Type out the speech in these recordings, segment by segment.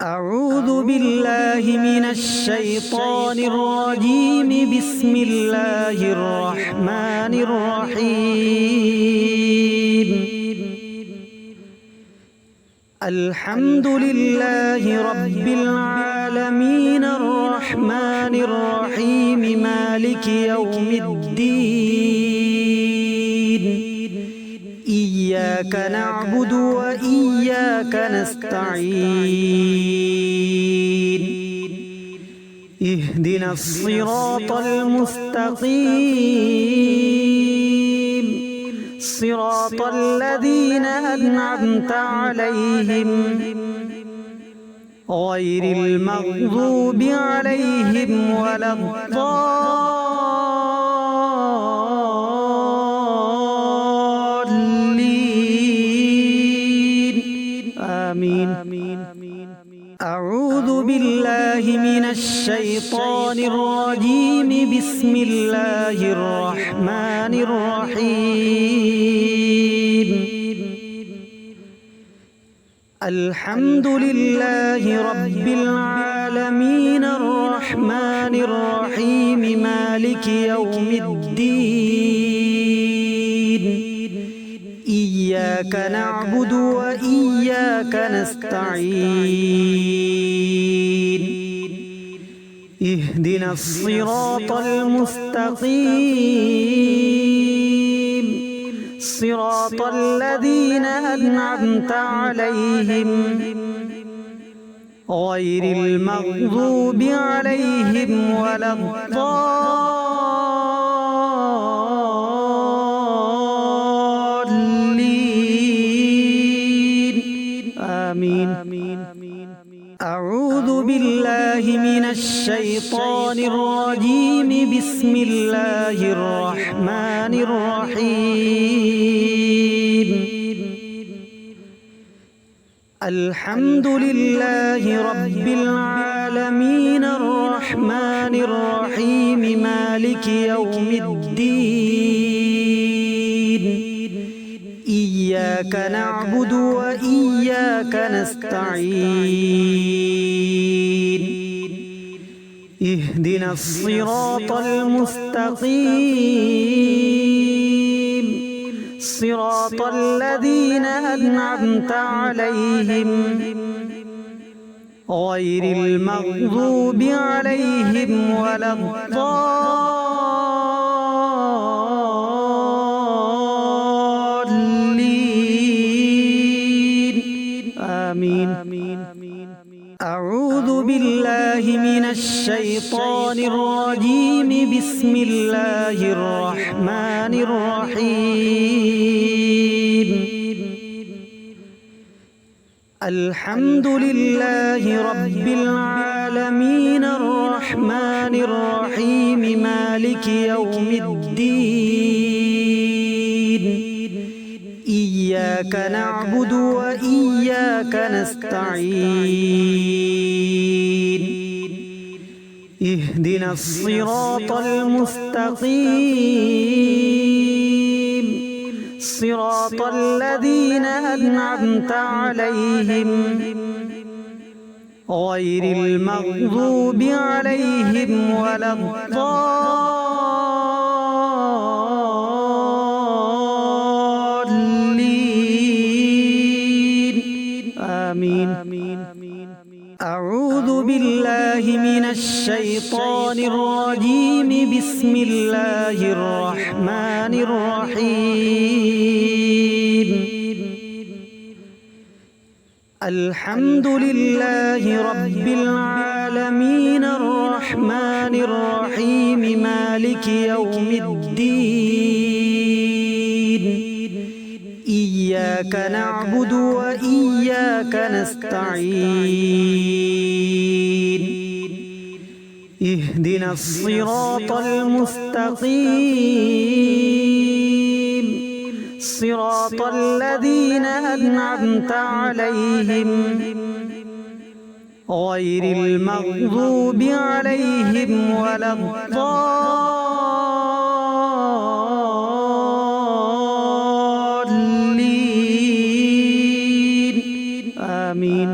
أعوذ بالله من الشيطان الرجيم. بسم الله الرحمن الرحيم. الحمد لله رب العالمين الرحمن الرحيم مالك يوم الدين. إياك نعبد وإياك نستعين. اهدنا الصراط المستقيم، صراط الذين أنعمت عليهم غير المغضوب عليهم ولا الضالين. آمين. أعوذ بالله من الشيطان الرجيم. بسم الله الرحمن الرحيم. الحمد لله رب العالمين الرحمن الرحيم مالك يوم الدين. إياك نعبد وإياك نستعين. اهدنا الصراط المستقيم، صراط الذين أنعمت عليهم غير المغضوب عليهم ولا الضالين. آمين. أعوذ بالله من الشيطان الرجيم. بسم الله الرحمن الرحيم. الحمد لله رب العالمين الرحمن الرحيم مالك يوم الدين. إياك نعبد وإياك نستعين. اهدنا الصراط المستقيم، صراط الذين أنعمت عليهم غير المغضوب عليهم ولا الضالين. آمين. أعوذ بالله من الشيطان الرجيم. بسم الله الرحمن الرحيم. الحمد لله رب العالمين الرحمن الرحيم مالك يوم الدين. إياك نعبد وإياك نستعين. اهدنا الصراط المستقيم، صراط الذين أنعمت عليهم غير المغضوب عليهم ولا الضالين. آمين. أعوذ بالله من الشيطان الرجيم. بسم الله الرحمن الرحيم. الحمد لله رب العالمين الرحمن الرحيم مالك يوم الدين. إياك نعبد وإياك نستعين. اهدنا الصراط المستقيم، صراط الذين أنعمت عليهم غير المغضوب عليهم ولا الضالين. آمين.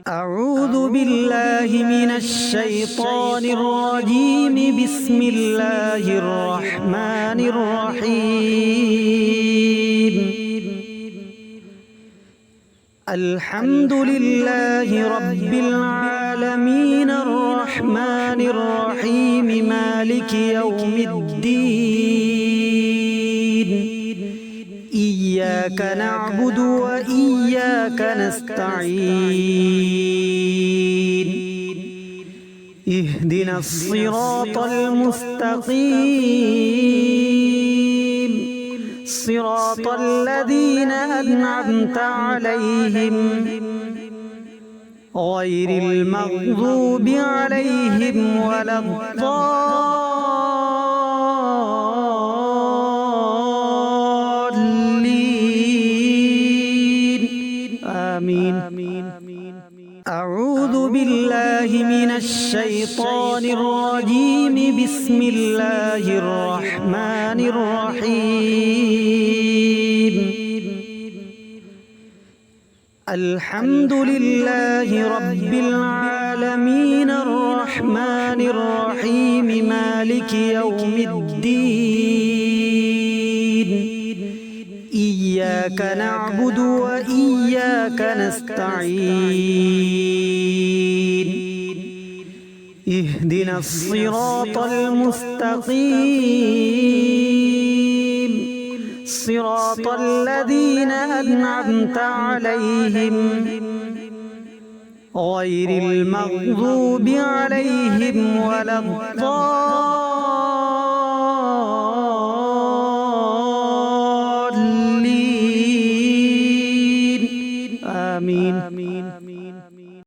أعوذ بالله من الشيطان الرجيم. بسم الله الرحمن الرحيم. الحمد لله رب العالمين الرحمن الرحيم مالك يوم الدين. إياك نعبد وإياك نستعين. اهدنا الصراط المستقيم صراط الذين أنعمت عليهم غير المغضوب عليهم ولا الضالين. آمين. أعوذ بالله من الشيطان الرجيم. بسم الله الرحمن الرحيم. الحمد لله رب العالمين الرحمن الرحيم مالك يوم الدين. إياك نعبد وإياك نستعين. اهدنا الصراط المستقيم صراط الذين أنعمت عليهم غير المغضوب عليهم ولا الضالين.